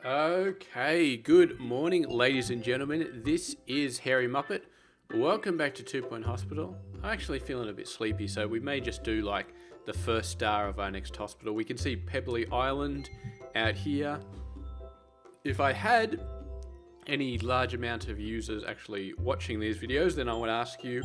Okay, good morning, ladies and gentlemen. This is Hairymuppet. Welcome back to 2 Point Hospital. I'm actually feeling a bit sleepy, so we may just do like the first star of our next hospital. We can see Pebbly Island out here. If I had any large amount of users actually watching these videos, then I would ask you,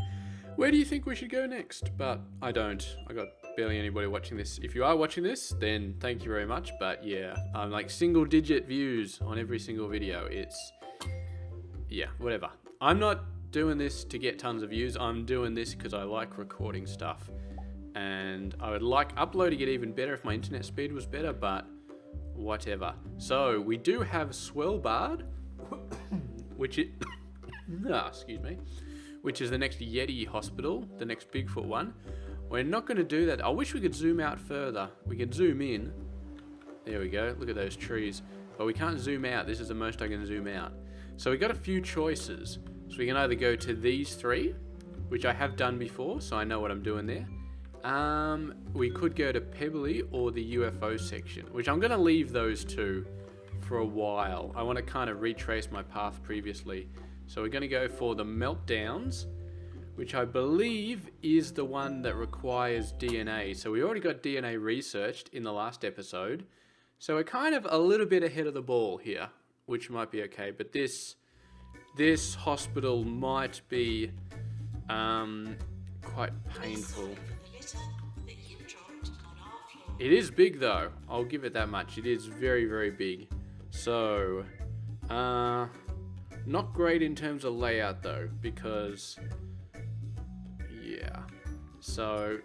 where do you think we should go next? But I don't. I got barely anybody watching this. If you are watching this, then thank you very much. But yeah, I'm like single digit views on every single video. Yeah, whatever. I'm not doing this to get tons of views. I'm doing this because I like recording stuff. And I would like uploading it even better if my internet speed was better, but whatever. So we do have Swellbard, which is, excuse me, which is the next Yeti hospital, the next Bigfoot one. We're not going to do that. I wish we could zoom out further. We can zoom in. There we go. Look at those trees. But we can't zoom out. This is the most I can zoom out. So we got a few choices. So we can either go to these three, which I have done before, so I know what I'm doing there. We could go to Pebbly or the UFO section, which I'm going to leave those two for a while. I want to kind of retrace my path previously. So we're going to go for the Meltdowns, which I believe is the one that requires DNA. So we already got DNA researched in the last episode. So we're kind of a little bit ahead of the ball here, which might be okay. But this hospital might be quite painful. It is big though. I'll give it that much. It is very, very big. So, not great in terms of layout though, because yeah. So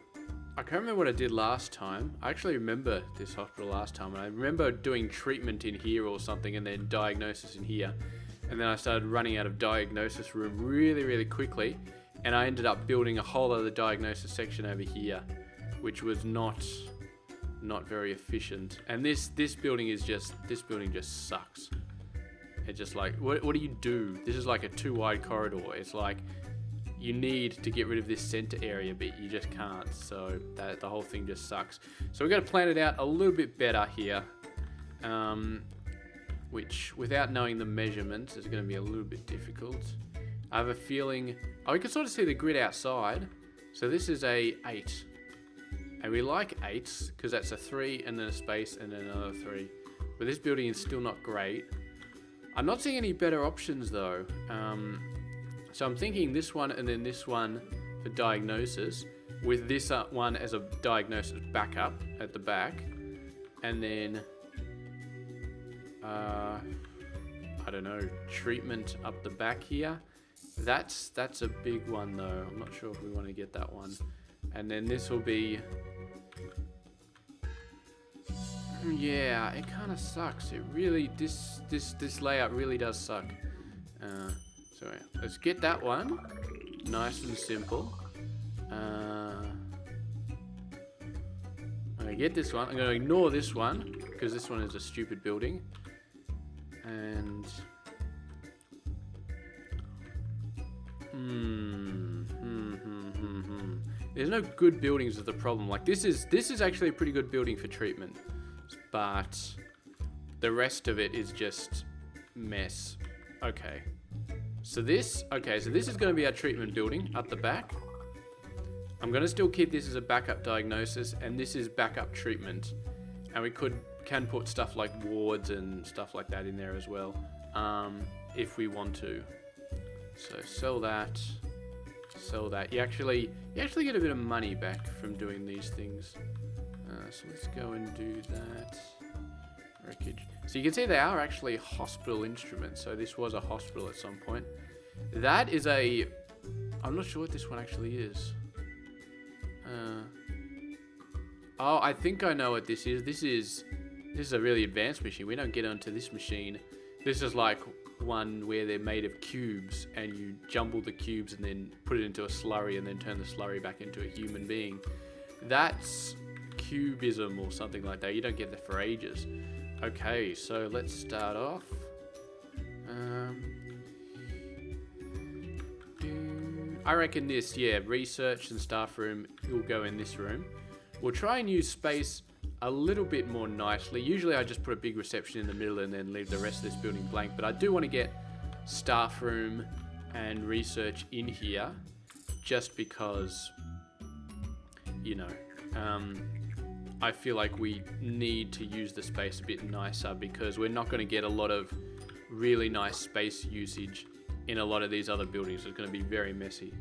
I can't remember what I did last time. I actually remember this hospital last time, and I remember doing treatment in here or something, and then diagnosis in here, and then I started running out of diagnosis room really, really quickly, and I ended up building a whole other diagnosis section over here, which was not very efficient. And this building just sucks. It's just like, what do you do? This is like a too wide corridor. It's like you need to get rid of this center area, but you just can't. So the whole thing just sucks. So we've got to plan it out a little bit better here, which without knowing the measurements is going to be a little bit difficult. I have a feeling, we can sort of see the grid outside. So this is a 8. And we like 8s because that's a 3 and then a space and then another 3. But this building is still not great. I'm not seeing any better options though. So I'm thinking this one and then this one for diagnosis, with this one as a diagnosis backup at the back. And then, I don't know, treatment up the back here. That's a big one though. I'm not sure if we want to get that one. And then this will be, yeah, it kind of sucks. It really, this layout really does suck. So yeah, let's get that one, nice and simple. I'm gonna get this one. I'm gonna ignore this one because this one is a stupid building. And there's no good buildings is the problem. Like this is actually a pretty good building for treatment, but the rest of it is just mess. Okay. So this is going to be our treatment building up the back. I'm going to still keep this as a backup diagnosis, and this is backup treatment. And we can put stuff like wards and stuff like that in there as well, if we want to. So sell that. You actually get a bit of money back from doing these things. So let's go and do that. Wreckage. So you can see they are actually hospital instruments. So this was a hospital at some point. That is I'm not sure what this one actually is. I think I know what this is. This is a really advanced machine. We don't get onto this machine. This is like one where they're made of cubes, and you jumble the cubes and then put it into a slurry and then turn the slurry back into a human being. That's cubism or something like that. You don't get that for ages. Okay, so let's start off. I reckon this, research and staff room will go in this room. We'll try and use space a little bit more nicely. Usually I just put a big reception in the middle and then leave the rest of this building blank, but I do want to get staff room and research in here just because, you know, I feel like we need to use the space a bit nicer because we're not going to get a lot of really nice space usage in a lot of these other buildings. It's going to be very messy.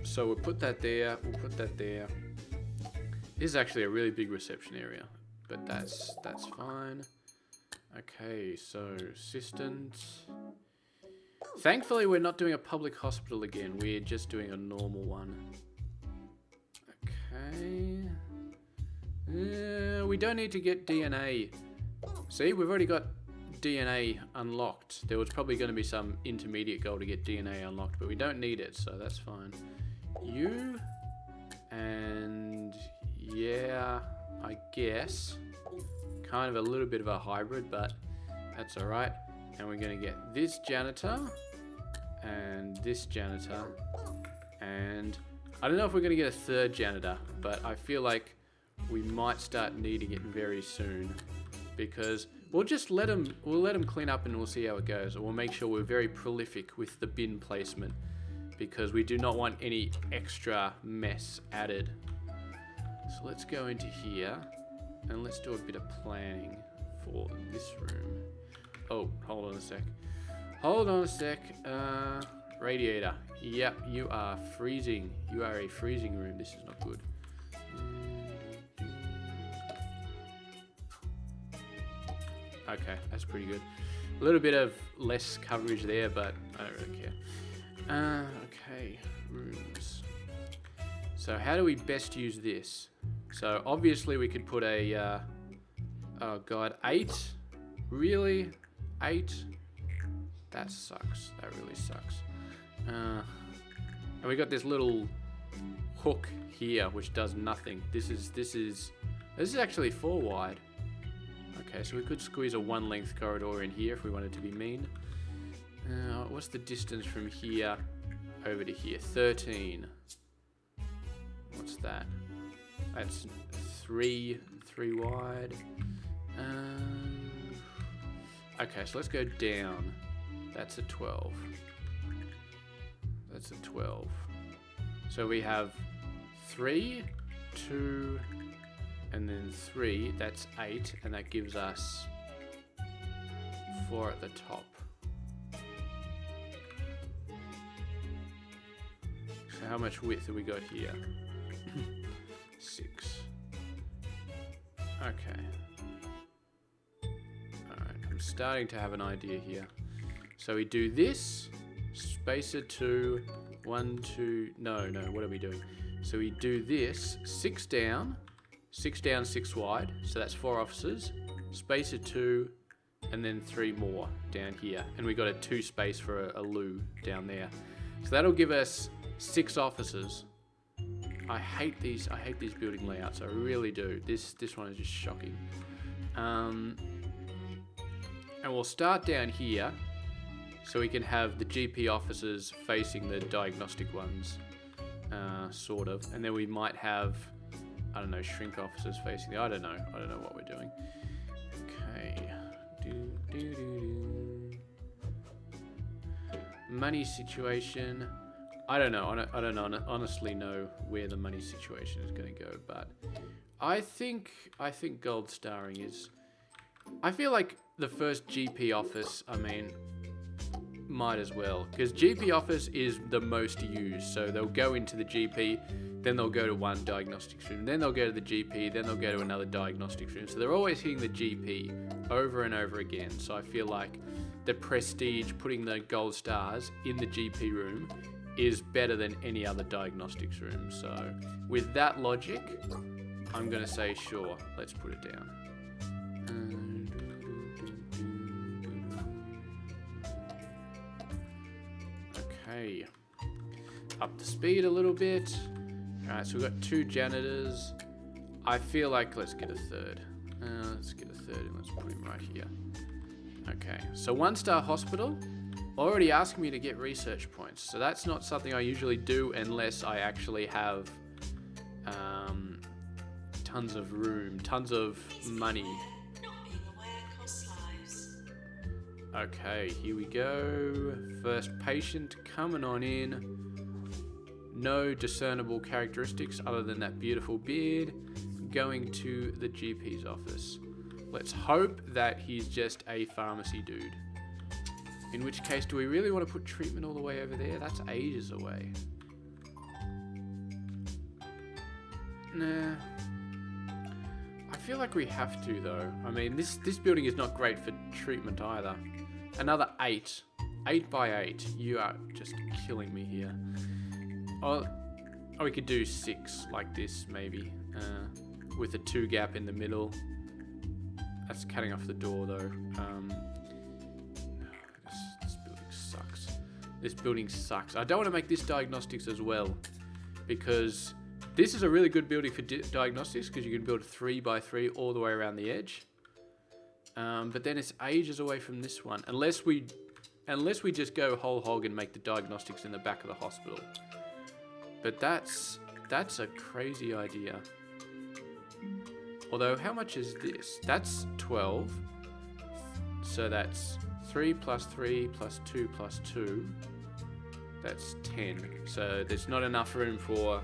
So we'll put that there, we'll put that there. This is actually a really big reception area, but that's fine. Okay, so assistants. Thankfully, we're not doing a public hospital again. We're just doing a normal one. Okay. We don't need to get DNA. See, we've already got DNA unlocked. There was probably going to be some intermediate goal to get DNA unlocked, but we don't need it, so that's fine. You and yeah, I guess kind of a little bit of a hybrid, but that's all right. And we're going to get this janitor and this janitor, and I don't know if we're going to get a third janitor, but I feel like we might start needing it very soon because we'll just let them clean up and we'll see how it goes. And we'll make sure we're very prolific with the bin placement because we do not want any extra mess added. So let's go into here and let's do a bit of planning for this room. Oh, hold on a sec. Hold on a sec. Radiator. Yep, you are freezing. You are a freezing room. This is not good. Okay, that's pretty good. A little bit of less coverage there, but I don't really care. Okay, rooms. So how do we best use this? So obviously we could put a, oh god, 8? Really? 8? That sucks. That really sucks. And we got this little hook here, which does nothing. This is actually 4 wide. Okay, so we could squeeze a 1 length corridor in here if we wanted to be mean. What's the distance from here over to here? 13. What's that? That's 3 wide. Okay, so let's go down. That's a 12. That's a 12. So we have 3, 2, and then 3. That's 8, and that gives us 4 at the top. So how much width have we got here? 6. Okay. Alright, I'm starting to have an idea here. So we do this, spacer 2, 1, 2, no, what are we doing? So we do this, 6 down, 6 wide, so that's 4 officers, spacer 2, and then 3 more down here. And we got a 2 space for a loo down there. So that'll give us 6 officers. I hate these building layouts, I really do. This one is just shocking. And we'll start down here, so we can have the GP officers facing the diagnostic ones, sort of. And then we might have, I don't know, shrink officers facing the, I don't know what we're doing. Okay. Money situation. I don't know, honestly know where the money situation is going to go, but I think gold starring is, I feel like the first GP office, I mean, might as well, because GP office is the most used, so they'll go into the GP, then they'll go to one diagnostics room, then they'll go to the GP, then they'll go to another diagnostics room, so they're always hitting the GP over and over again. So I feel like the prestige, putting the gold stars in the GP room, is better than any other diagnostics room. So with that logic, I'm going to say sure, let's put it down. Okay, up the speed a little bit. Alright, so we've got 2 janitors. I feel like let's get a third. Let's get a third and let's put him right here. Okay, so 1-star hospital. Already asking me to get research points. So that's not something I usually do unless I actually have tons of room, tons of money. Okay, here we go. First patient coming on in. No discernible characteristics other than that beautiful beard. Going to the GP's office. Let's hope that he's just a pharmacy dude. In which case, do we really want to put treatment all the way over there? That's ages away. Nah. I feel like we have to, though. I mean, this building is not great for treatment either. Another 8. 8 by 8. You are just killing me here. Oh, we could do 6 like this, maybe. With a 2 gap in the middle. That's cutting off the door, though. This building sucks. This building sucks. I don't want to make this diagnostics as well, because this is a really good building for diagnostics, because you can build 3 by 3 all the way around the edge. But then it's ages away from this one, unless we just go whole hog and make the diagnostics in the back of the hospital. But that's a crazy idea. Although, how much is this? That's 12. So that's 3 plus 3 plus 2 plus 2. That's 10. So there's not enough room for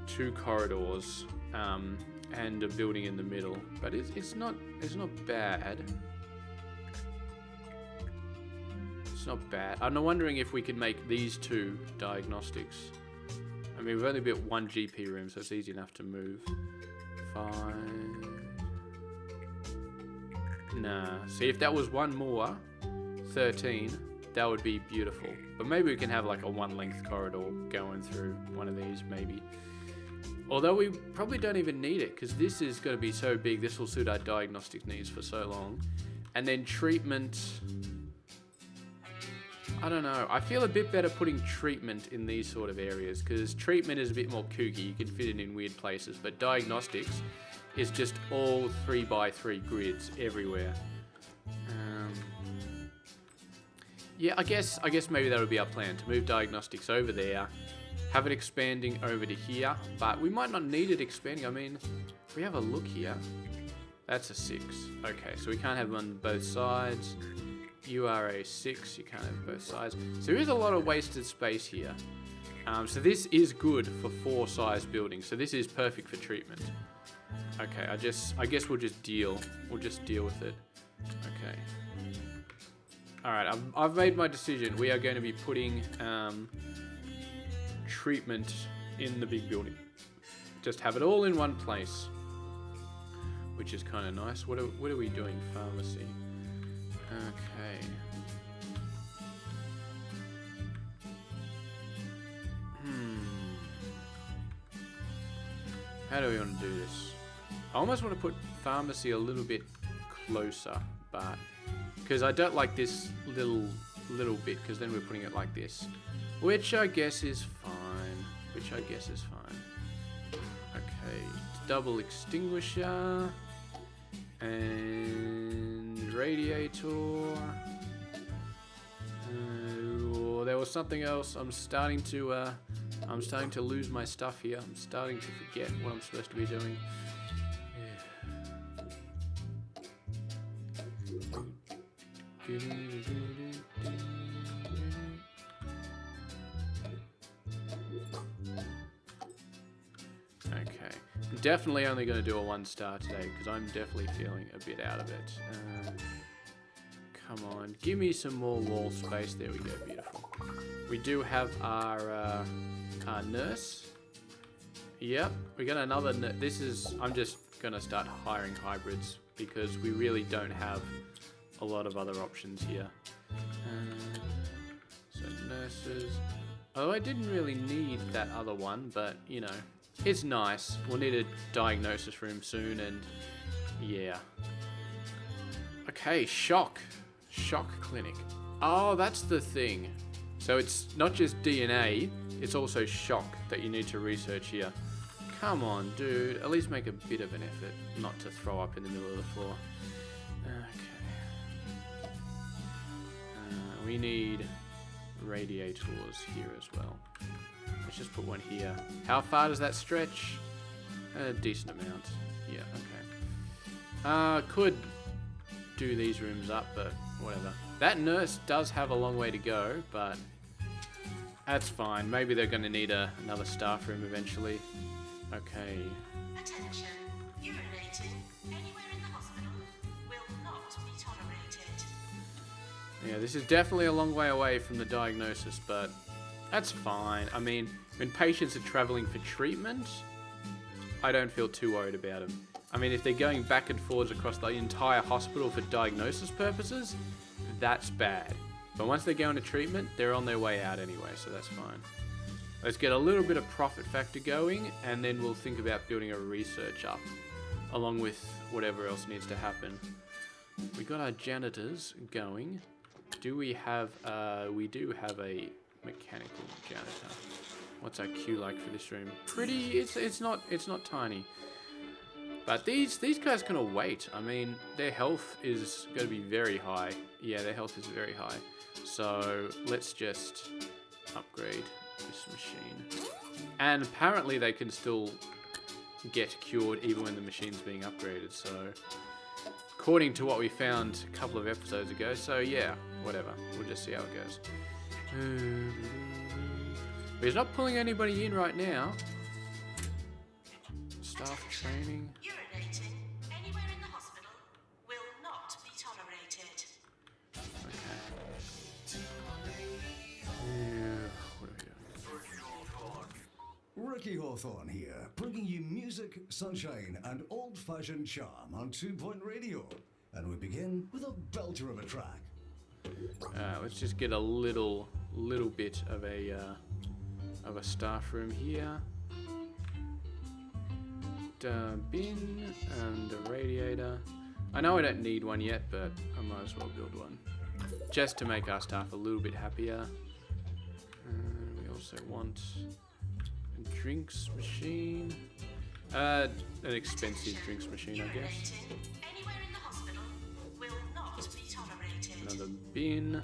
2 corridors and a building in the middle. But it's not bad. It's not bad. I'm wondering if we could make these 2 diagnostics. I mean, we've only built 1 GP room, so it's easy enough to move. 5. Nah. See, if that was 1 more, 13, that would be beautiful. But maybe we can have like a 1-length corridor going through one of these, maybe. Although we probably don't even need it, because this is going to be so big, this will suit our diagnostic needs for so long. And then treatment... I don't know. I feel a bit better putting treatment in these sort of areas, because treatment is a bit more kooky. You can fit it in weird places, but diagnostics is just all 3 by 3 grids everywhere. Yeah, I guess maybe that would be our plan, to move diagnostics over there, have it expanding over to here, but we might not need it expanding. I mean, if we have a look here, that's a 6. Okay, so we can't have them on both sides. You are a 6, you can't have both sides. So there is a lot of wasted space here. So this is good for 4-size buildings. So this is perfect for treatment. Okay, I guess we'll just deal. We'll just deal with it. Okay. Alright, I've made my decision. We are going to be putting treatment in the big building. Just have it all in one place. Which is kind of nice. What are we doing? Pharmacy. Okay. How do we want to do this? I almost want to put pharmacy a little bit closer, but because I don't like this little bit, because then we're putting it like this, which I guess is fine. Okay, double extinguisher and radiator. There was something else. I'm starting to lose my stuff here. I'm starting to forget what I'm supposed to be doing. Okay, I'm definitely only going to do a 1-star today, because I'm definitely feeling a bit out of it. Come on, give me some more wall space. There we go, beautiful. We do have our nurse. Yep, we got another nurse. I'm just going to start hiring hybrids, because we really don't have a lot of other options here. So nurses. Oh, I didn't really need that other one, but you know, it's nice. We'll need a diagnosis room soon, and yeah. Okay, shock clinic. Oh, that's the thing. So it's not just DNA, it's also shock that you need to research here. Come on, dude. At least make a bit of an effort not to throw up in the middle of the floor. Okay. We need radiators here as well. Let's just put one here. How far does that stretch? A decent amount. Yeah, okay. Could do these rooms up, but whatever. That nurse does have a long way to go, but that's fine. Maybe they're going to need another staff room eventually. Okay. Attention. Urinating anywhere in the hospital will not be tolerated. Yeah, this is definitely a long way away from the diagnosis, but that's fine. I mean, when patients are traveling for treatment, I don't feel too worried about them. I mean, if they're going back and forwards across the entire hospital for diagnosis purposes, that's bad. But once they go into treatment, they're on their way out anyway, so that's fine. Let's get a little bit of profit factor going, and then we'll think about building a research up, along with whatever else needs to happen. We got our janitors going. Do we have, we do have a mechanical janitor. What's our queue like for this room? Pretty, it's not tiny. But these guys can wait. I mean, their health is going to be very high. Yeah, their health is very high. So let's just upgrade this machine. And apparently they can still get cured even when the machine's being upgraded. So according to what we found a couple of episodes ago. So yeah, whatever. We'll just see how it goes. But he's not pulling anybody in right now. Staff training. Urinating anywhere in the hospital will not be tolerated. Okay. Yeah, what are we doing? Ricky Hawthorne here, bringing you music, sunshine, and old-fashioned charm on 2 Point Radio. And we begin with a belter of a track. Let's just get a little bit of a staff room here. Bin and a radiator. I know I don't need one yet, but I might as well build one, just to make our staff a little bit happier. We also want a drinks machine. An expensive drinks machine, I guess. Anywhere in the hospital will not be tolerated. Another bin.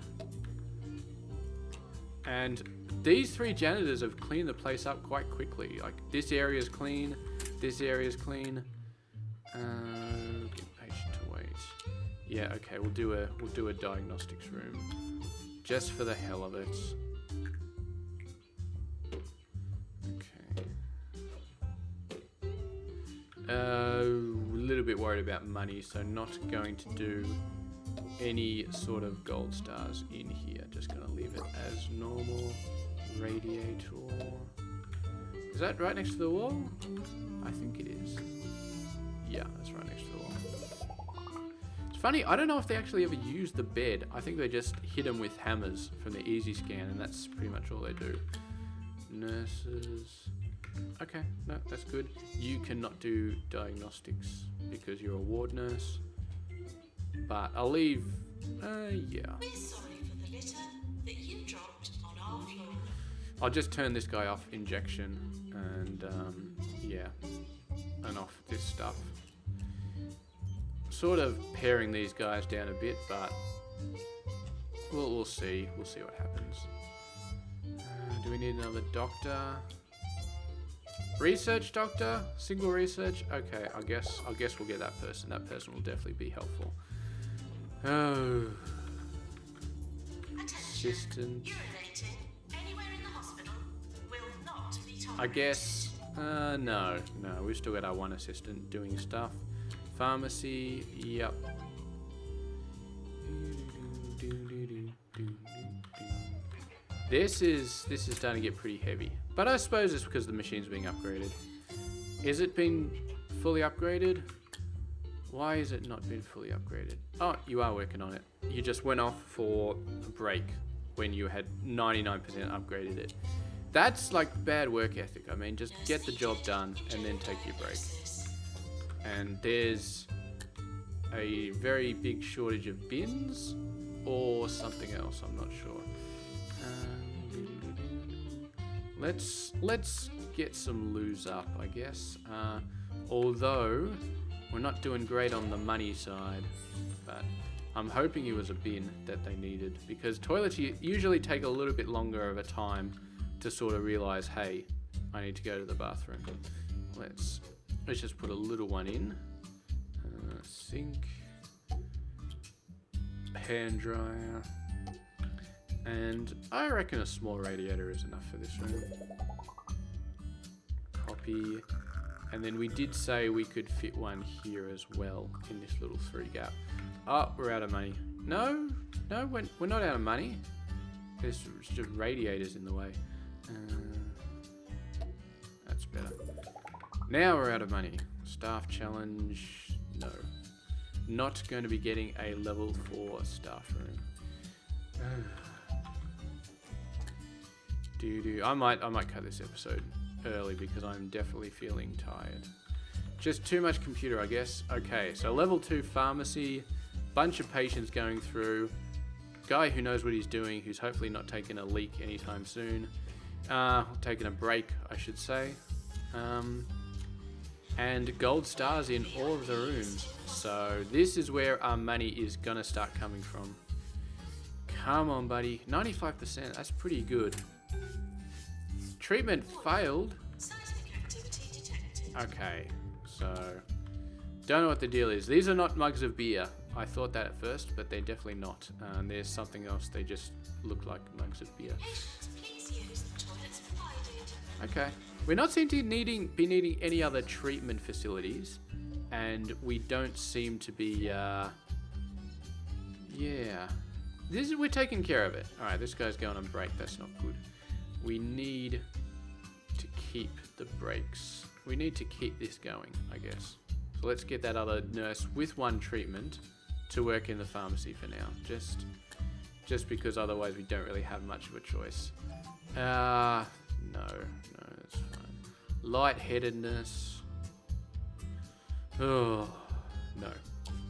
And these 3 janitors have cleaned the place up quite quickly. Like, this area's clean, this area's clean. Get patient to wait. Yeah, okay, we'll do a diagnostics room, just for the hell of it. Okay. A little bit worried about money, so not going to do any sort of gold stars in here. Just gonna leave it as normal. Radiator. Is that right next to the wall? I think it is. Yeah, that's right next to the wall. It's funny, I don't know if they actually ever use the bed. I think they just hit them with hammers from the easy scan, and that's pretty much all they do. Nurses. Okay, no, that's good. You cannot do diagnostics because you're a ward nurse. But I'll leave, yeah. We're sorry for the litter that you dropped on our floor. I'll just turn this guy off injection and, yeah, and off this stuff. Sort of paring these guys down a bit, but we'll see. We'll see what happens. Do we need another doctor? Research doctor? Single research? Okay, I guess we'll get that person. That person will definitely be helpful. Oh. Assistant. Urinating anywhere in the hospital will not be tolerated. I guess, no, we've still got our one assistant doing stuff. Pharmacy, yep. This is starting to get pretty heavy, but I suppose it's because the machine's being upgraded. Is it been fully upgraded? Why is it not been fully upgraded? Oh, you are working on it. You just went off for a break when you had 99% upgraded it. That's like bad work ethic. I mean, just get the job done and then take your break. And there's a very big shortage of bins or something else, I'm not sure. Let's get some loos up, I guess. Although we're not doing great on the money side, but I'm hoping it was a bin that they needed, because toilets usually take a little bit longer of a time to sort of realize, hey, I need to go to the bathroom. Let's Let's just put a little one in. Sink. Hand dryer. And I reckon a small radiator is enough for this room. Copy. And then we did say we could fit one here as well in this little 3 gap. Oh, we're out of money. No, we're not out of money. There's just radiators in the way. That's better. Now we're out of money. Staff challenge, no. Not going to be getting a level 4 staff room. I might cut this episode early because I'm definitely feeling tired. Just too much computer, I guess. Okay, so level 2 pharmacy, bunch of patients going through, guy who knows what he's doing, who's hopefully not taking a leak anytime soon, taking a break, I should say, and gold stars in all of the rooms. So this is where our money is gonna start coming from. Come on, buddy. 95%, that's pretty good. Treatment failed. Seismic activity detected. Okay, so don't know what the deal is. These are not mugs of beer. I thought that at first, but they're definitely not. There's something else. They just look like mugs of beer. Patients, please use the toilets provided. Okay. We're not seem to be needing any other treatment facilities, and we don't seem to be. Yeah, we're taking care of it. All right, this guy's going on break. That's not good. We need to keep the breaks. We need to keep this going, I guess. So let's get that other nurse with 1 treatment to work in the pharmacy for now. Just because otherwise we don't really have much of a choice. No, that's fine. Lightheadedness. Oh, no,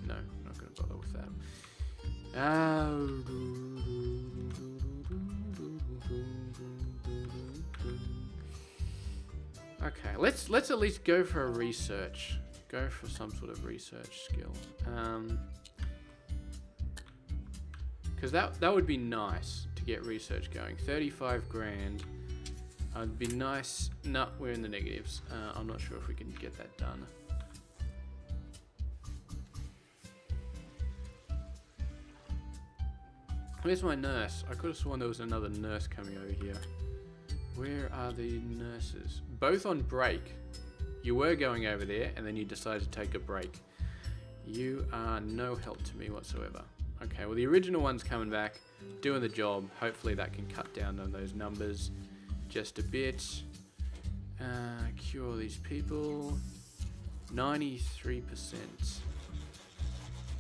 not gonna bother with that. Okay, let's at least go for a research. Go for some sort of research skill. Because that would be nice to get research going. 35 grand. It'd be nice. No, we're in the negatives. I'm not sure if we can get that done. Where's my nurse? I could have sworn there was another nurse coming over here. Where are the nurses? Both on break. You were going over there and then you decided to take a break. You are no help to me whatsoever. Okay, well the original one's coming back, doing the job. Hopefully that can cut down on those numbers just a bit. Cure these people. 93%.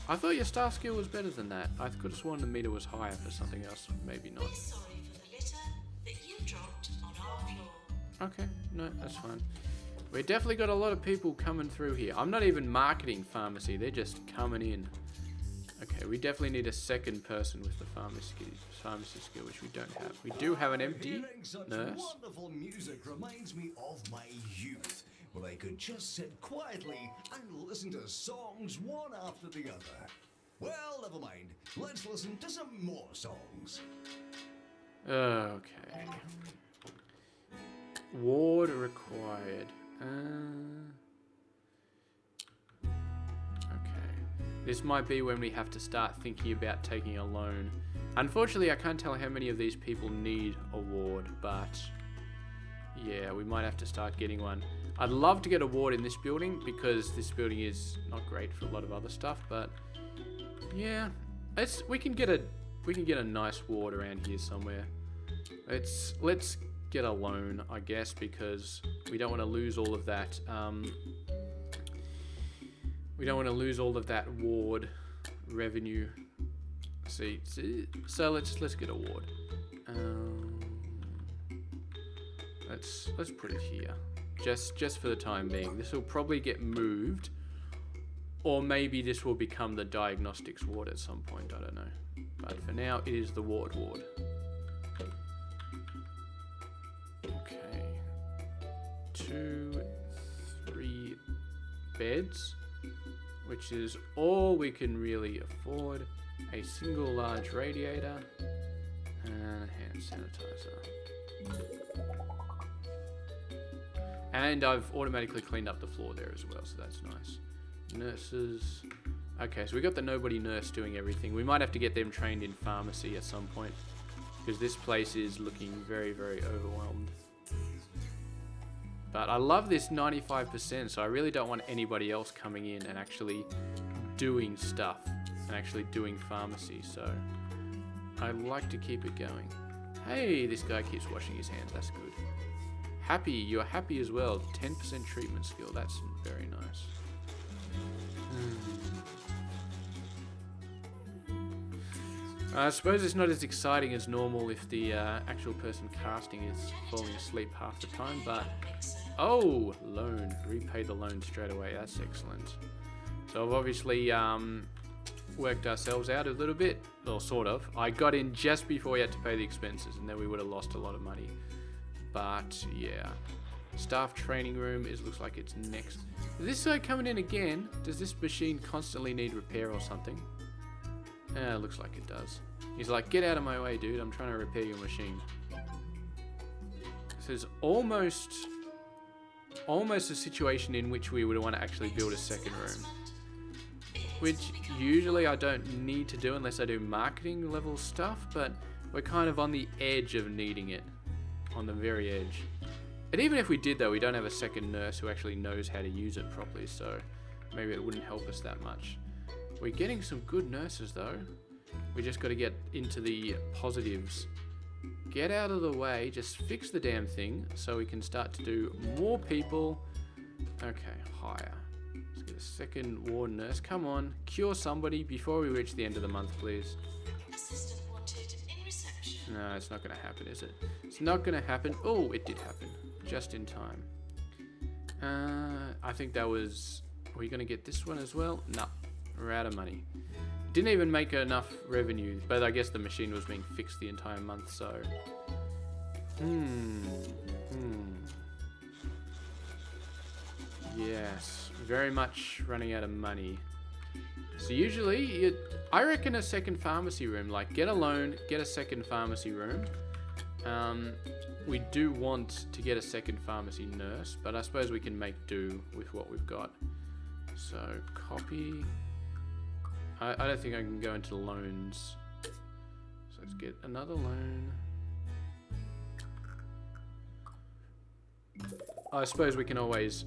I thought your staff skill was better than that. I could have sworn the meter was higher for something else. Maybe not. We're sorry for the litter that you dropped on our floor. Okay, no, that's fine. We definitely got a lot of people coming through here. I'm not even marketing pharmacy. They're just coming in. Okay, we definitely need a second person with the pharmacy skill, which we don't have. We do have an empty Hearing such nurse. wonderful music reminds me of my youth, when I could just sit quietly and listen to songs one after the other. Well, never mind. Let's listen to some more songs. Okay. Ward required. Okay. This might be when we have to start thinking about taking a loan. Unfortunately, I can't tell how many of these people need a ward, but yeah, we might have to start getting one. I'd love to get a ward in this building because this building is not great for a lot of other stuff, but yeah, we can get a nice ward around here somewhere. Let's get a loan, I guess, because we don't want to lose all of that. We don't want to lose all of that ward revenue. See, so let's get a ward. Let's put it here, just for the time being. This will probably get moved, or maybe this will become the diagnostics ward at some point. I don't know, but for now it is the ward. Okay, 2, 3 beds, which is all we can really afford. A single large radiator and hand sanitizer. And I've automatically cleaned up the floor there as well, so that's nice. Nurses. Okay, so we got the nobody nurse doing everything. We might have to get them trained in pharmacy at some point, because this place is looking very, very overwhelmed. But I love this 95%, so I really don't want anybody else coming in and actually doing stuff and actually doing pharmacy, so I like to keep it going. Hey, this guy keeps washing his hands, that's good. Happy, you're happy as well. 10% treatment skill, that's very nice. I suppose it's not as exciting as normal if the actual person casting is falling asleep half the time, but... Oh, loan. Repay the loan straight away, that's excellent. So I've obviously worked ourselves out a little bit, or sort of. I got in just before we had to pay the expenses, and then we would have lost a lot of money. But yeah, staff training room looks like it's next. Is this guy coming in again? Does this machine constantly need repair or something? Looks like it does. He's like, get out of my way, dude. I'm trying to repair your machine. This is almost a situation in which we would want to actually build a second room, which usually I don't need to do unless I do marketing level stuff, but we're kind of on the edge of needing it. On the very edge. And even if we did though, we don't have a second nurse who actually knows how to use it properly, so maybe it wouldn't help us that much. We're getting some good nurses though. We just got to get into the positives. Get out of the way, just fix the damn thing so we can start to do more people. Okay, hire. Let's get a second ward nurse. Come on, cure somebody before we reach the end of the month, please. Assistant wanted in reception. No, it's not going to happen, is it? It's not going to happen. Oh, it did happen. Just in time. I think that was... Are we going to get this one as well? No. We're out of money. Didn't even make enough revenue, but I guess the machine was being fixed the entire month, so... Yes. Very much running out of money. So usually, I reckon a second pharmacy room, like get a loan, get a second pharmacy room. We do want to get a second pharmacy nurse, but I suppose we can make do with what we've got. So copy. I don't think I can go into loans. So let's get another loan. I suppose we can always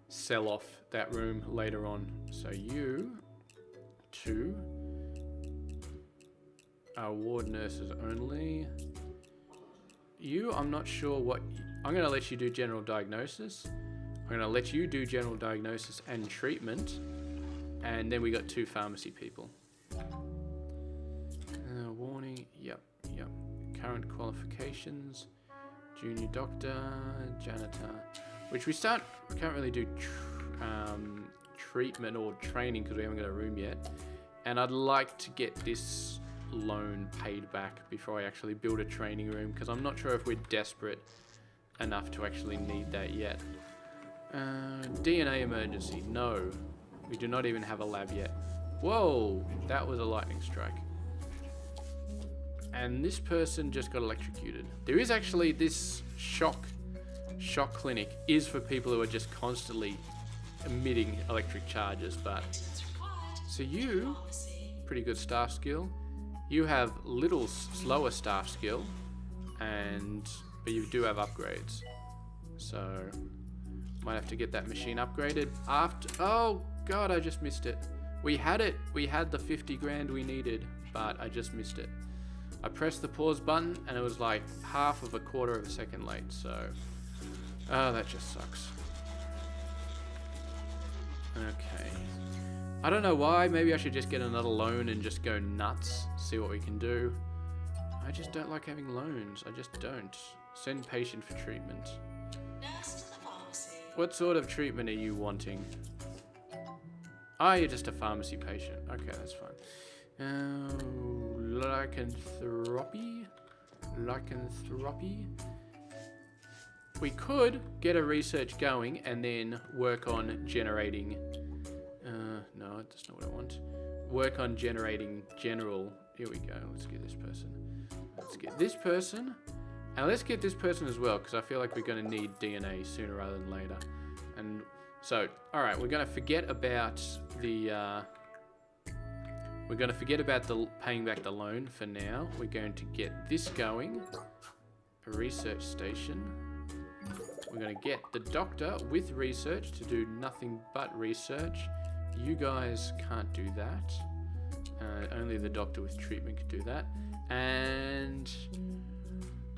sell off that room later on. So you two are ward nurses only. You, I'm not sure what... I'm going to let you do general diagnosis. I'm going to let you do general diagnosis and treatment. And then we got 2 pharmacy people. Warning, yep. Current qualifications. Junior doctor, janitor. Which we can't really do treatment or training because we haven't got a room yet. And I'd like to get this loan paid back before I actually build a training room, because I'm not sure if we're desperate enough to actually need that yet. DNA emergency, no. We do not even have a lab yet. Whoa, that was a lightning strike. And this person just got electrocuted. There is actually this shock clinic is for people who are just constantly emitting electric charges, but... So you, pretty good staff skill. You have little slower staff skill, but you do have upgrades. So, might have to get that machine upgraded after... Oh, God, I just missed it. We had it. We had the 50 grand we needed, but I just missed it. I pressed the pause button, and it was like half of a quarter of a second late, so... Oh, that just sucks. Okay. I don't know why. Maybe I should just get another loan and just go nuts. See what we can do. I just don't like having loans. I just don't. Send patient for treatment. Nurse to the pharmacy. What sort of treatment are you wanting? Ah, you're just a pharmacy patient. Okay, that's fine. Lycanthropy? Lycanthropy? We could get a research going and then work on generating... no, that's not what I want. Work on generating general... Here we go. Let's get this person. Let's get this person. And let's get this person as well, because I feel like we're going to need DNA sooner rather than later. And so, all right, we're going to forget about the paying back the loan for now. We're going to get this going. A research station. We're going to get the doctor with research to do nothing but research. You guys can't do that. Only the doctor with treatment can do that. And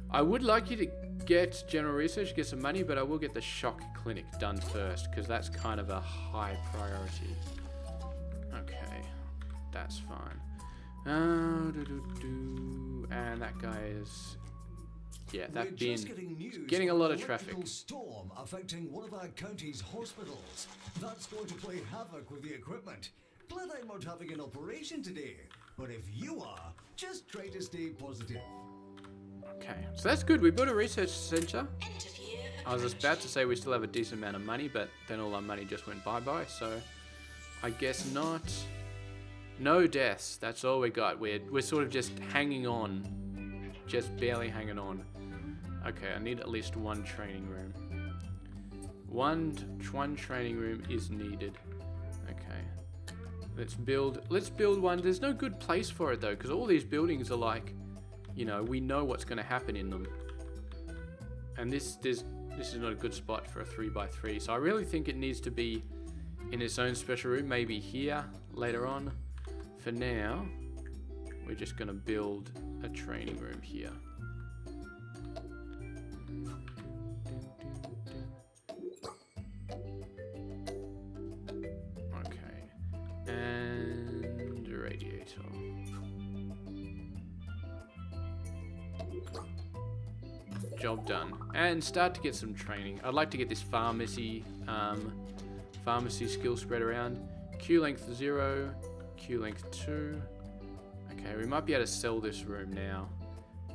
I would like you to get general research, get some money, but I will get the shock clinic done first, because that's kind of a high priority. Okay, that's fine. And that guy is... Yeah, that bin is getting a lot of traffic. Storm affecting one of our county's hospitals. That's going to play havoc with the equipment. Glad I'm not having an operation today. But if you are, just try to stay positive. Okay, so that's good. We built a research center. Interview I was just about to say we still have a decent amount of money, but then all our money just went bye-bye, so I guess not. No deaths. That's all we got. We're sort of just hanging on. Just barely hanging on. Okay, I need at least one training room. One training room is needed. Okay. Let's build one. There's no good place for it though, because all these buildings are like, you know, we know what's going to happen in them. And this is not a good spot for a 3x3. So I really think it needs to be in its own special room, maybe here later on. For now, we're just going to build a training room here. Okay. And a radiator. Job done. And start to get some training. I'd like to get this pharmacy skill spread around. Q length 0, Q length 2. Okay, we might be able to sell this room now.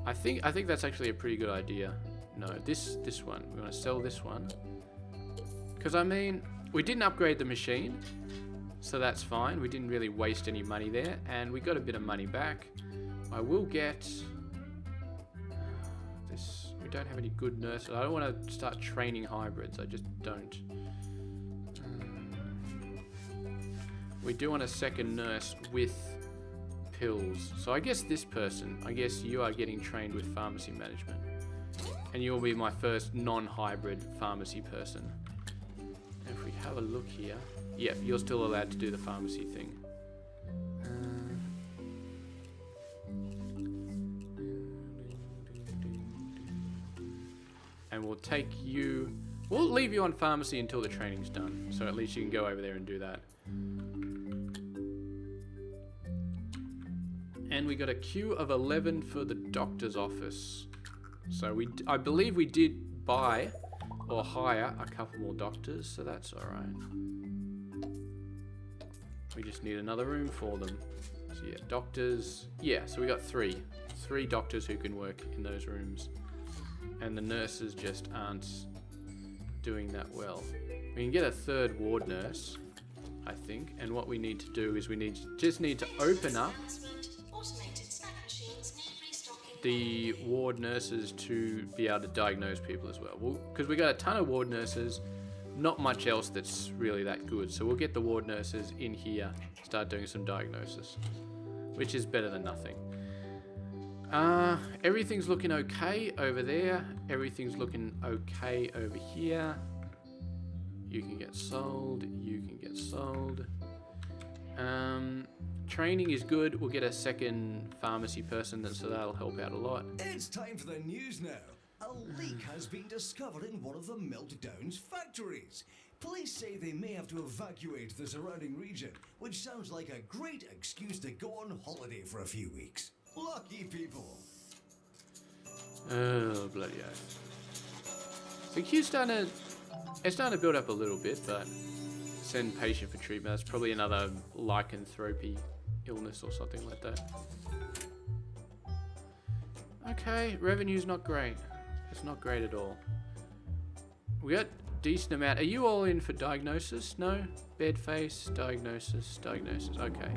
I think that's actually a pretty good idea. No, this one. We're gonna sell this one. Because I mean, we didn't upgrade the machine, so that's fine. We didn't really waste any money there, and we got a bit of money back. I will get this. We don't have any good nurses. I don't want to start training hybrids. I just don't. We do want a second nurse with pills. So I guess this person, I guess you are getting trained with pharmacy management. And you'll be my first non-hybrid pharmacy person. And if we have a look here, yeah, you're still allowed to do the pharmacy thing. And we'll take you, we'll leave you on pharmacy until the training's done. So at least you can go over there and do that. And we got a queue of 11 for the doctor's office. So I believe we did buy or hire a couple more doctors, so that's all right. We just need another room for them. So yeah, doctors. Yeah, so we got three doctors who can work in those rooms, and the nurses just aren't doing that well. We can get a third ward nurse, I think. And what we need to do is we just need to open up the ward nurses to be able to diagnose people as well. Because we got a ton of ward nurses, not much else that's really that good. So we'll get the ward nurses in here, start doing some diagnosis, which is better than nothing. Everything's looking okay over there. Everything's looking okay over here. You can get sold. You can get sold. Training is good. We'll get a second pharmacy person, so that'll help out a lot. It's time for the news now. A leak has been discovered in one of the Meltdown's factories. Police say they may have to evacuate the surrounding region, which sounds like a great excuse to go on holiday for a few weeks. Lucky people. Oh, bloody oath. The queue's starting to build up a little bit, but send patient for treatment. That's probably another lycanthropy illness or something like that. Okay, revenue's not great. It's not great at all. We got decent amount. Are you all in for diagnosis? No? Bed face, diagnosis. Okay.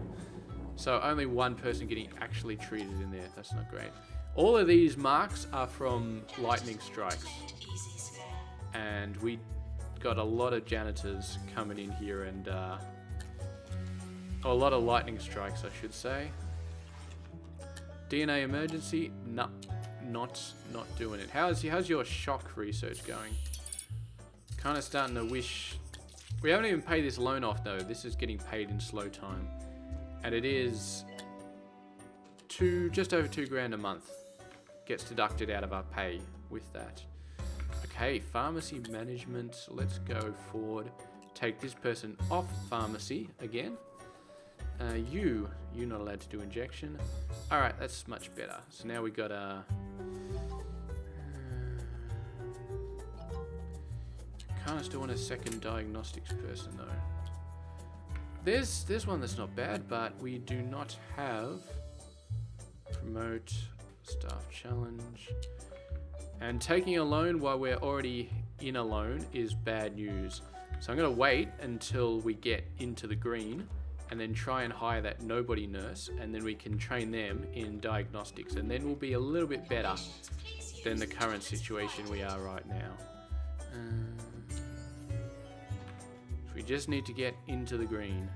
So only one person getting actually treated in there. That's not great. All of these marks are from lightning strikes. Easy scan. And we got a lot of janitors coming in here and a lot of lightning strikes, I should say. DNA emergency? No, not doing it. How's your shock research going? Kind of starting to wish. We haven't even paid this loan off though. This is getting paid in slow time, and it is just over $2,000 a month gets deducted out of our pay with that. Okay, pharmacy management. Let's go forward. Take this person off pharmacy again. You're not allowed to do injection. All right, that's much better. So now we got a. Kind of still want a second diagnostics person though. There's one that's not bad, but we do not have promote staff challenge. And taking a loan while we're already in a loan is bad news. So I'm gonna wait until we get into the green and then try and hire that nobody nurse, and then we can train them in diagnostics, and then we'll be a little bit better than the current situation we are right now. We just need to get into the green.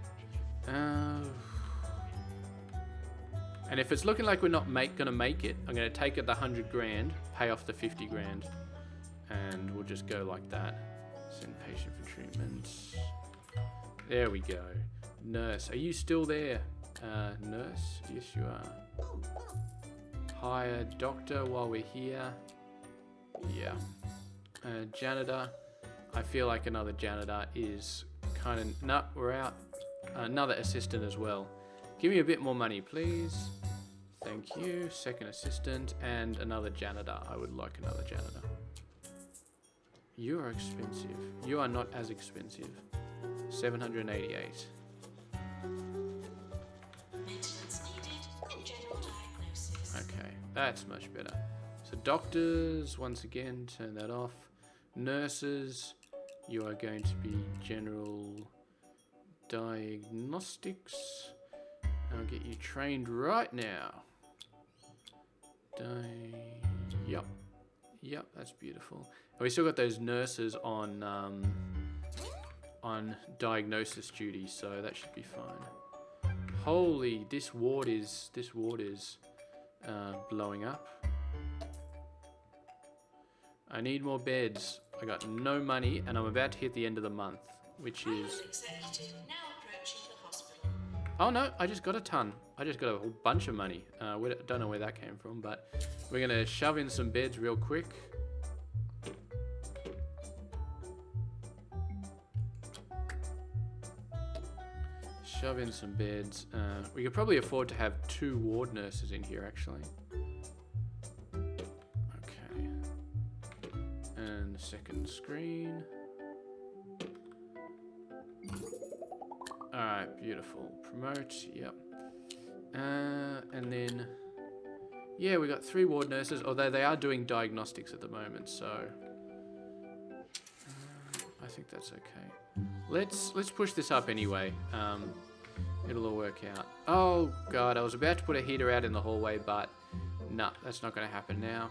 And if it's looking like we're not gonna make it, I'm gonna take it the 100 grand, pay off the 50 grand, and we'll just go like that. Send patient for treatment. There we go. Nurse, are you still there? Nurse, yes you are. Hire doctor while we're here. Yeah. Janitor, I feel like another janitor is kind of, no, we're out. Another assistant as well. Give me a bit more money, please. Thank you. Second assistant and another janitor. I would like another janitor. You are expensive. You are not as expensive. 788. Maintenance needed in general diagnosis. Okay, that's much better. So doctors, once again, turn that off. Nurses, you are going to be general diagnostics. I'll get you trained right now. Yep, that's beautiful. And we still got those nurses on diagnosis duty, so that should be fine. Holy, this ward is blowing up. I need more beds. I got no money, and I'm about to hit the end of the month, which is. Executive now approaching the hospital. Oh no, I just got a ton. I just got a whole bunch of money. We don't know where that came from, but we're gonna shove in some beds real quick. Shove in some beds. We could probably afford to have 2 ward nurses in here, actually. Okay. And second screen. Alright, beautiful. Promote, yep. And then, yeah, we got 3 ward nurses, although they are doing diagnostics at the moment, so I think that's okay. Let's push this up anyway. It'll all work out. Oh god, I was about to put a heater out in the hallway, but nah, that's not going to happen now.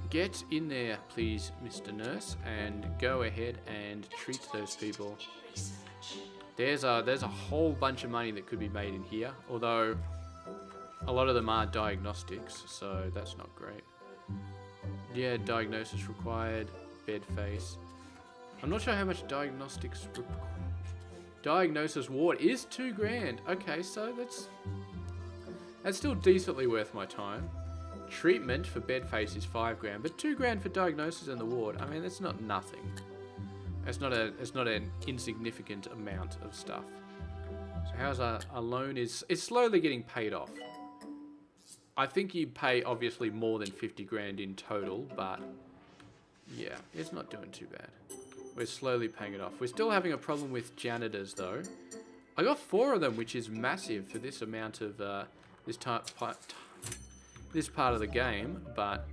Get in there, please, Mr. Nurse, and go ahead and treat those people. There's a whole bunch of money that could be made in here, although a lot of them are diagnostics, so that's not great. Yeah, diagnosis required, bed face. I'm not sure how much diagnostics diagnosis ward is $2,000. Okay, so that's still decently worth my time. Treatment for bed face is $5,000, but $2,000 for diagnosis in the ward. I mean, that's not nothing. It's not an insignificant amount of stuff. So how's our loan it's slowly getting paid off. I think you pay obviously more than $50,000 in total, but yeah, it's not doing too bad. We're slowly paying it off. We're still having a problem with janitors though. I got 4 of them, which is massive for this amount of this part of the game, but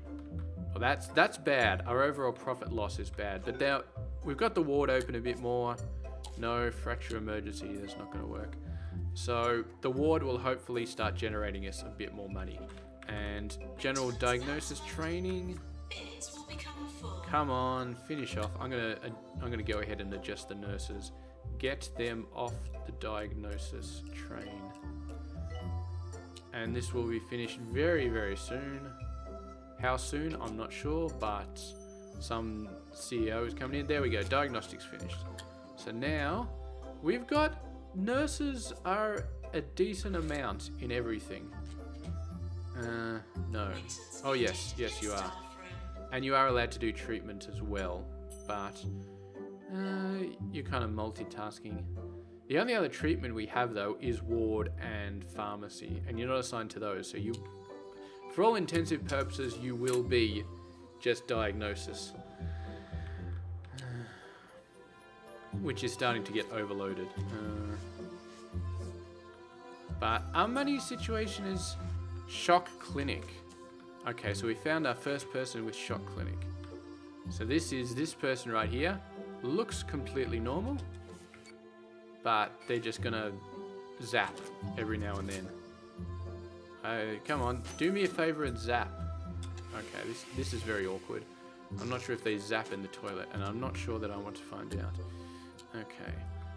well, that's bad. Our overall profit loss is bad. But now we've got the ward open a bit more. No fracture emergency. That's not going to work. So the ward will hopefully start generating us a bit more money. And general diagnosis training. Beds will become full. Come on, finish off. I'm gonna go ahead and adjust the nurses. Get them off the diagnosis train. And this will be finished very, very soon. How soon? I'm not sure, but some CEO is coming in. There we go. Diagnostics finished. So now we've got nurses are a decent amount in everything. No. Oh yes, yes you are. And you are allowed to do treatment as well, but you're kind of multitasking. The only other treatment we have though is ward and pharmacy, and you're not assigned to those. So you, for all intensive purposes, you will be just diagnosis, which is starting to get overloaded. But our money situation is shock clinic. Okay, so we found our first person with shock clinic. So this is this person right here. Looks completely normal, but they're just gonna zap every now and then. Come on, do me a favor and zap. Okay, this is very awkward. I'm not sure if they zap in the toilet, and I'm not sure that I want to find out. Okay,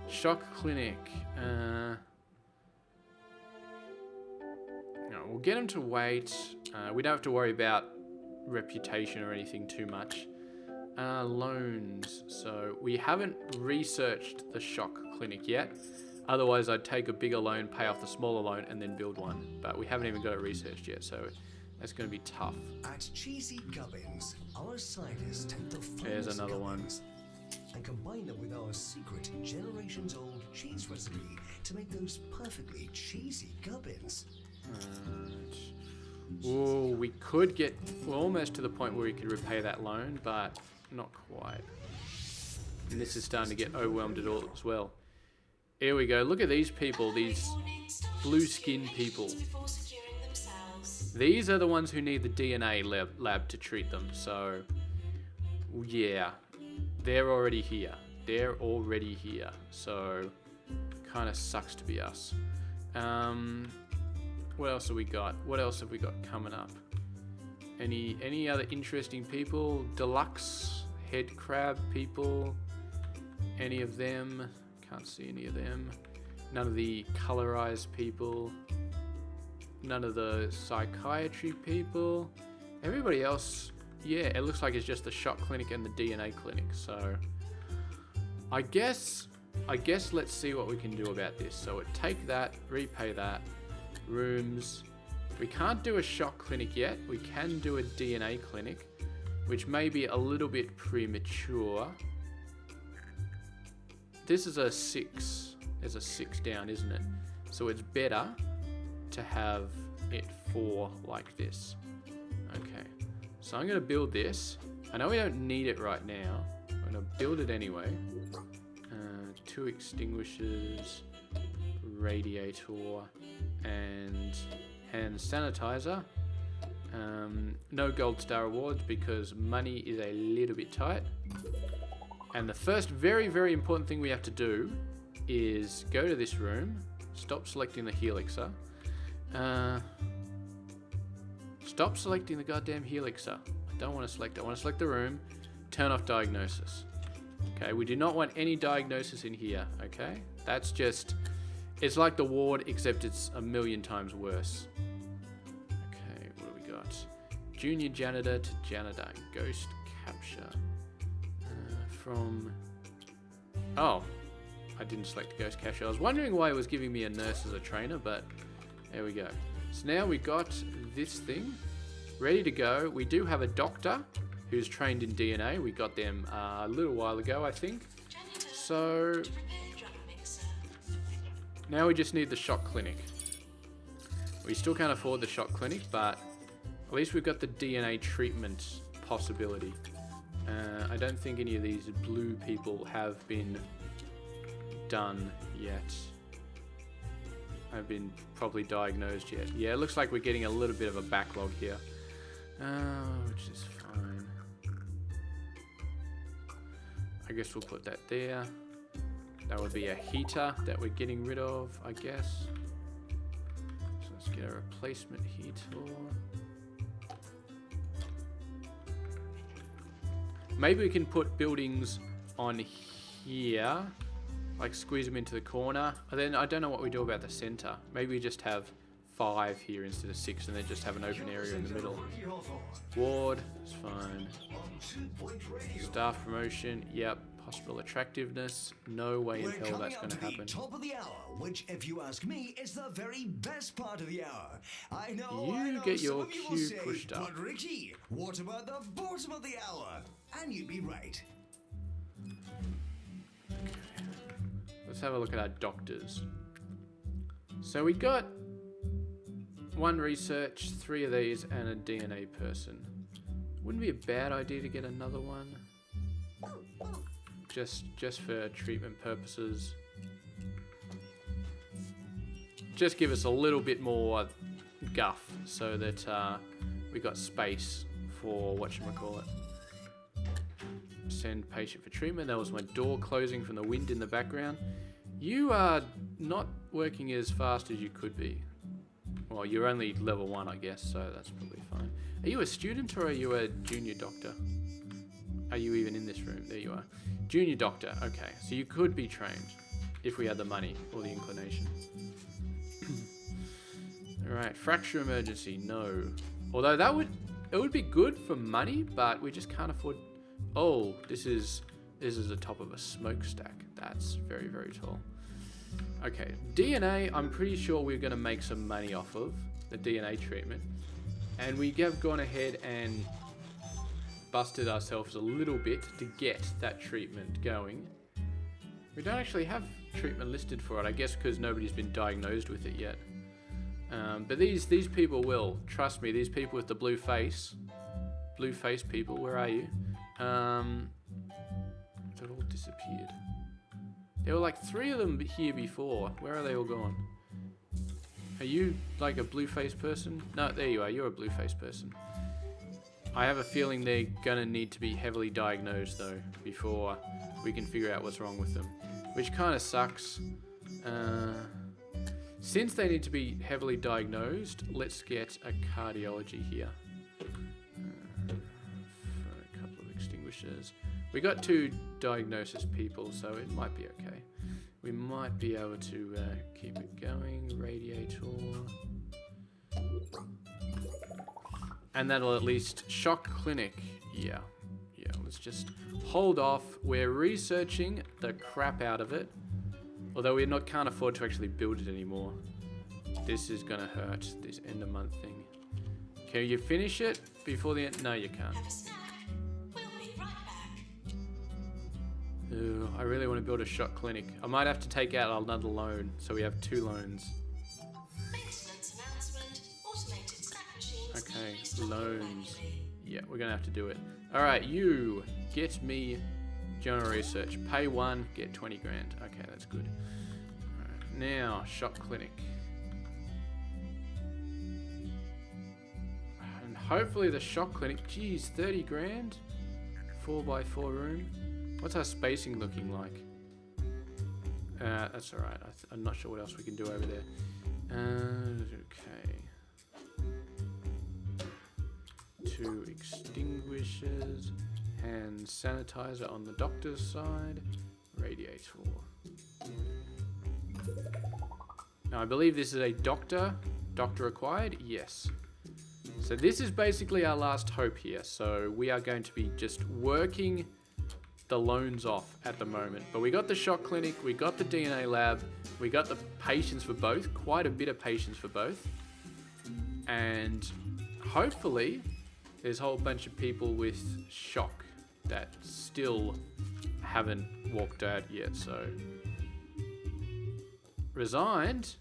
shock clinic. No, we'll get them to wait. We don't have to worry about reputation or anything too much. Loans. So we haven't researched the shock clinic yet. Otherwise, I'd take a bigger loan, pay off the smaller loan, and then build one. But we haven't even got it researched yet, so that's going to be tough. At Cheesy Gubbins, our scientists take the There's finest another one. gubbins and combine them with our secret generations-old cheese recipe to make those perfectly cheesy gubbins. Oh, we could get almost to the point where we could repay that loan, but not quite. And this is starting to get overwhelmed at all as well. Here we go. Look at these people, these blue-skinned people. These are the ones who need the DNA lab to treat them. So, yeah, they're already here. They're already here. So, kind of sucks to be us. What else have we got? What else have we got coming up? Any other interesting people? Deluxe head crab people? Any of them? Can't see any of them. None of the colorized people. None of the psychiatry people. Everybody else, yeah, it looks like it's just the shock clinic and the DNA clinic. So I guess let's see what we can do about this. So take that, repay that. Rooms. We can't do a shock clinic yet. We can do a DNA clinic, which may be a little bit premature. This is a 6. There's a 6 down, isn't it? So it's better to have it 4 like this. Okay. So I'm going to build this. I know we don't need it right now. I'm going to build it anyway. 2 extinguishers, radiator, and hand sanitizer. No gold star awards because money is a little bit tight. And the first very, very important thing we have to do is go to this room, stop selecting the helixer. Stop selecting the goddamn helixer. I don't want to select it. I want to select the room, turn off diagnosis. Okay, we do not want any diagnosis in here, okay? That's just, it's like the ward, except it's a million times worse. Okay, what do we got? Junior janitor to janitor, ghost capture. Oh, I didn't select ghost capture. I was wondering why it was giving me a nurse as a trainer, but there we go. So now we got this thing ready to go. We do have a doctor who's trained in DNA. We got them a little while ago, I think. So now we just need the shock clinic. We still can't afford the shock clinic, but at least we've got the DNA treatment possibility. I don't think any of these blue people have been done yet. Have been properly diagnosed yet. Yeah, it looks like we're getting a little bit of a backlog here, which is fine. I guess we'll put that there. That would be a heater that we're getting rid of, I guess. So let's get a replacement heater. Maybe we can put buildings on here, like squeeze them into the corner. And then I don't know what we do about the center. Maybe we just have 5 here instead of 6 and then just have an open area in the middle. Ward, it's fine. Staff promotion, yep. Hospital attractiveness, no way in hell that's going to happen. Top of the hour, which, if you ask me, is the very best part of the hour. I know. You get your queue pushed up. But Ricky, what about the bottom of the hour? And you'd be right. Let's have a look at our doctors. So we got 1 research, 3 of these, and a DNA person. Wouldn't be a bad idea to get another one. Just for treatment purposes. Just give us a little bit more guff so that we got space for whatchamacallit. Send patient for treatment. That was my door closing from the wind in the background. You are not working as fast as you could be. Well, you're only level 1, I guess, so that's probably fine. Are you a student or are you a junior doctor? Are you even in this room? There you are. Junior doctor. Okay, so you could be trained if we had the money or the inclination. Alright, fracture emergency. No. Although it would be good for money, but we just can't afford... Oh, this is the top of a smokestack. That's very, very tall. Okay, DNA, I'm pretty sure we're going to make some money off of the DNA treatment. And we have gone ahead and busted ourselves a little bit to get that treatment going. We don't actually have treatment listed for it, I guess because nobody's been diagnosed with it yet. But these people will. Trust me, these people with the blue face people, where are you? They've all disappeared. There were like 3 of them here before. Where are they all gone? Are you like a blue face person? No, there you are. You're a blue face person. I have a feeling they're gonna need to be heavily diagnosed though before we can figure out what's wrong with them, which kind of sucks. Since they need to be heavily diagnosed, let's get a cardiology here. For a couple of extinguishers. We got 2 diagnosis people, so it might be okay. We might be able to keep it going. Radiator. And that'll at least shock clinic. Yeah, let's just hold off. We're researching the crap out of it. Although we can't afford to actually build it anymore. This is gonna hurt, this end of month thing. Can you finish it before the end? No, you can't. Have a snack. We'll be right back. Ooh, I really want to build a shock clinic. I might have to take out another loan, so we have 2 loans. Maintenance announcement. Automated snack machines. Okay, being restocked loans. manually. Yeah, we're gonna have to do it. Alright, you get me general research. Pay 1, get 20 grand. Okay, that's good. Alright, now, shock clinic. And hopefully the shock clinic, geez, 30 grand? 4x4 room. What's our spacing looking like? That's alright. I'm not sure what else we can do over there. Okay. 2 extinguishers. Hand sanitizer on the doctor's side. Radiator. Now I believe this is a doctor required. Yes. So this is basically our last hope here. So we are going to be just working the loans off at the moment. But we got the shock clinic, we got the DNA lab, we got the patients for both, quite a bit of patients for both. And hopefully there's a whole bunch of people with shock that still haven't walked out yet, so. Resigned?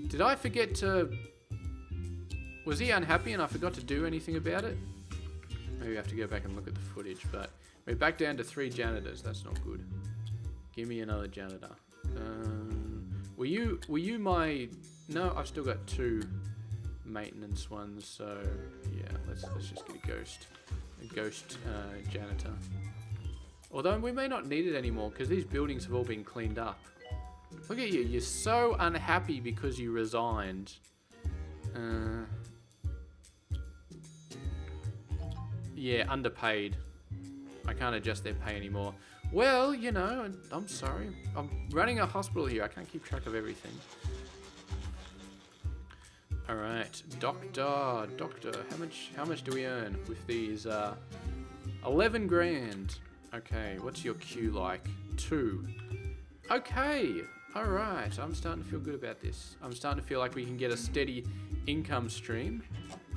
Did I forget to... Was he unhappy and I forgot to do anything about it? Maybe we have to go back and look at the footage, but we're back down to 3 janitors. That's not good. Give me another janitor. Were you my... No, I've still got 2 maintenance ones, so yeah, let's just get a ghost janitor. Although we may not need it anymore because these buildings have all been cleaned up. Look at you. You're so unhappy because you resigned. Yeah, underpaid. I can't adjust their pay anymore. Well, you know, I'm sorry. I'm running a hospital here. I can't keep track of everything. All right, doctor. How much do we earn with these? 11 grand. Okay, what's your queue like? 2. Okay, all right. I'm starting to feel good about this. I'm starting to feel like we can get a steady income stream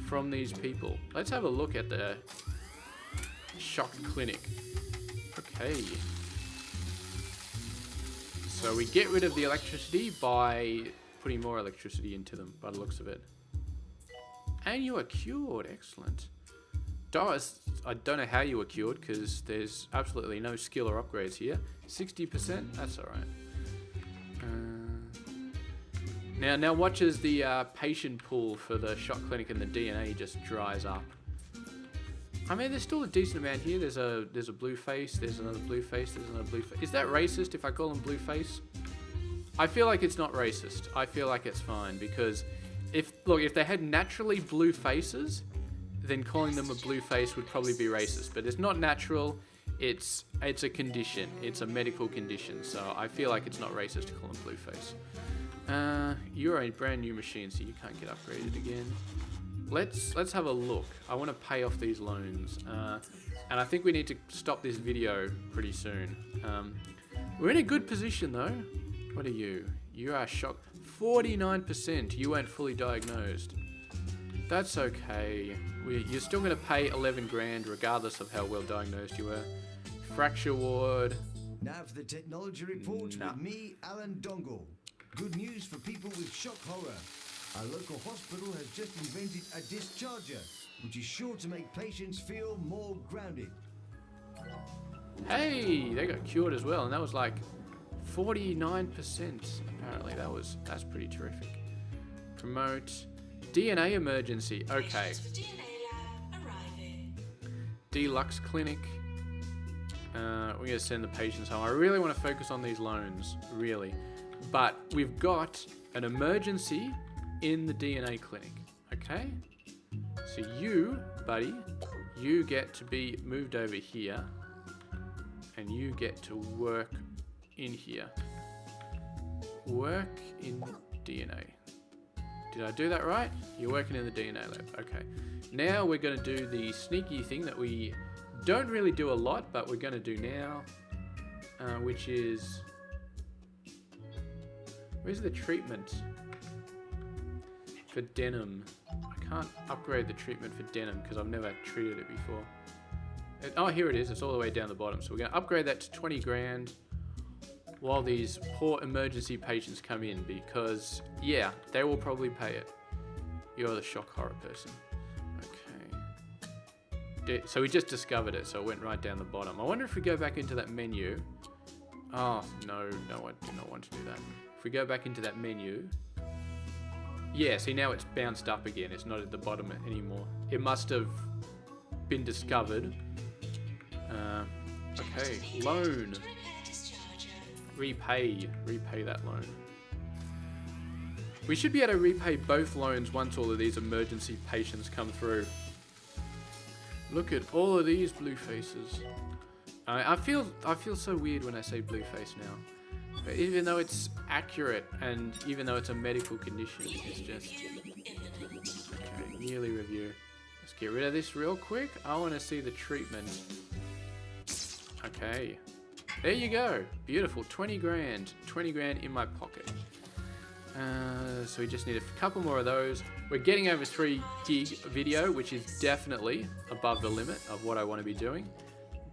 from these people. Let's have a look at the shock clinic. Okay. So we get rid of the electricity by putting more electricity into them, by the looks of it. And you are cured. Excellent. Doris, I don't know how you were cured because there's absolutely no skill or upgrades here. 60%, that's all right. Now watch as the patient pool for the shock clinic and the DNA just dries up. I mean, there's still a decent amount here. There's a blue face. There's another blue face. There's another blue face. Is that racist if I call them blue face? I feel like it's not racist. I feel like it's fine because if they had naturally blue faces, then calling them a blue face would probably be racist. But it's not natural. It's a condition. It's a medical condition. So I feel like it's not racist to call them blue face. You're a brand new machine, so you can't get upgraded again. Let's have a look. I want to pay off these loans, and I think we need to stop this video pretty soon. We're in a good position though. What are you? You are shocked. 49%. You weren't fully diagnosed. That's okay. You're still going to pay 11 grand regardless of how well diagnosed you were. Fracture ward. Now for the technology report with me, Alan Dongle. Good news for people with shock horror. Our local hospital has just invented a discharger, which is sure to make patients feel more grounded. Hey, they got cured as well, and that was like 49%. Apparently, that's pretty terrific. Promote DNA emergency. Okay. Deluxe clinic. We're gonna send the patients home. I really want to focus on these loans, really, but we've got an emergency in the DNA clinic. Okay. So you, buddy, you get to be moved over here, and you get to work in here. Work in DNA. Did I do that right? You're working in the DNA lab. Okay. Now we're going to do the sneaky thing that we don't really do a lot, but we're going to do now, which is... Where's the treatment for denim? I can't upgrade the treatment for denim because I've never treated it before. Oh, here it is. It's all the way down the bottom. So we're going to upgrade that to 20 grand while these poor emergency patients come in because, yeah, they will probably pay it. You're the shock horror person. Okay. So we just discovered it, so it went right down the bottom. I wonder if we go back into that menu. Oh, no, I do not want to do that. If we go back into that menu... Yeah, see, now it's bounced up again. It's not at the bottom anymore. It must have been discovered. Okay, loan. Repay that loan. We should be able to repay both loans once all of these emergency patients come through. Look at all of these blue faces. I feel so weird when I say blue face now. Even though it's accurate and even though it's a medical condition, it's just... Okay, yearly review. Let's get rid of this real quick. I want to see the treatment. Okay. There you go. Beautiful. 20 grand. 20 grand in my pocket. So we just need a couple more of those. We're getting over 3 gig video, which is definitely above the limit of what I want to be doing.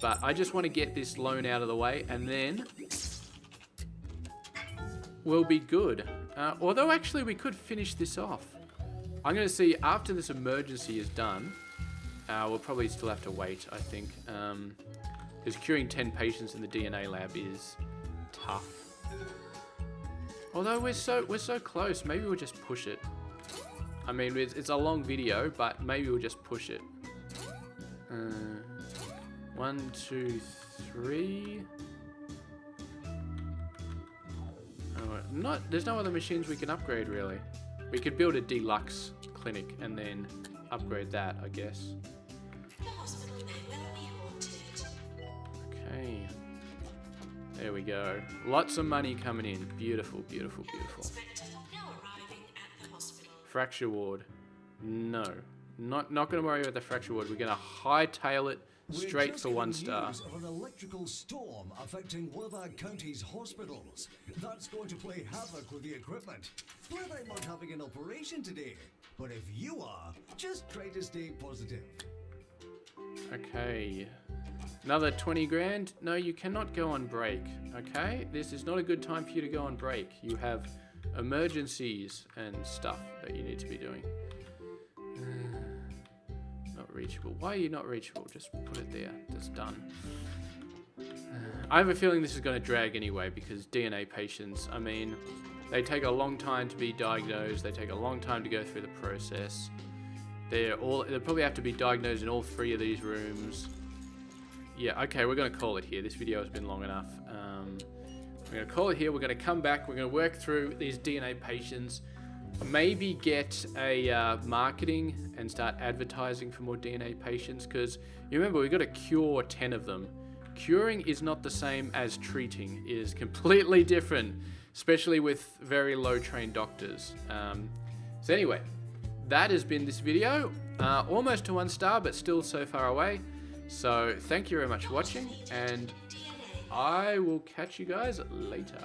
But I just want to get this loan out of the way and then we'll be good. Although actually we could finish this off. I'm going to see after this emergency is done. We'll probably still have to wait, I think. Because curing 10 patients in the DNA lab is tough. Although we're so close, maybe we'll just push it. I mean, it's a long video, but maybe we'll just push it. 1, 2, 3. There's no other machines we can upgrade really. We could build a deluxe clinic and then upgrade that, I guess. The hospital may well be haunted. Okay. There we go. Lots of money coming in. Beautiful, beautiful, beautiful. Inspector now arriving at the hospital. Fracture ward. No. Not going to worry about the fracture ward. We're going to hightail it straight for 1 star. News of an electrical storm affecting one of our county's hospitals. That's going to play havoc with the equipment. Glad I'm not having an operation today. But if you are, just try to stay positive. Okay. Another 20 grand. No, you cannot go on break. Okay? This is not a good time for you to go on break. You have emergencies and stuff that you need to be doing. Not reachable. Why are you not reachable? Just put it there. That's done. I have a feeling this is going to drag anyway because DNA patients, I mean, they take a long time to be diagnosed. They take a long time to go through the process. They'll probably have to be diagnosed in all 3 of these rooms. Yeah, okay, we're going to call it here. This video has been long enough. We're going to call it here. We're going to come back. We're going to work through these DNA patients. Maybe get a marketing and start advertising for more DNA patients. Because you remember, we've got to cure 10 of them. Curing is not the same as treating. It is completely different. Especially with very low trained doctors. So anyway, that has been this video. Almost to 1 star, but still so far away. So thank you very much for watching, and I will catch you guys later.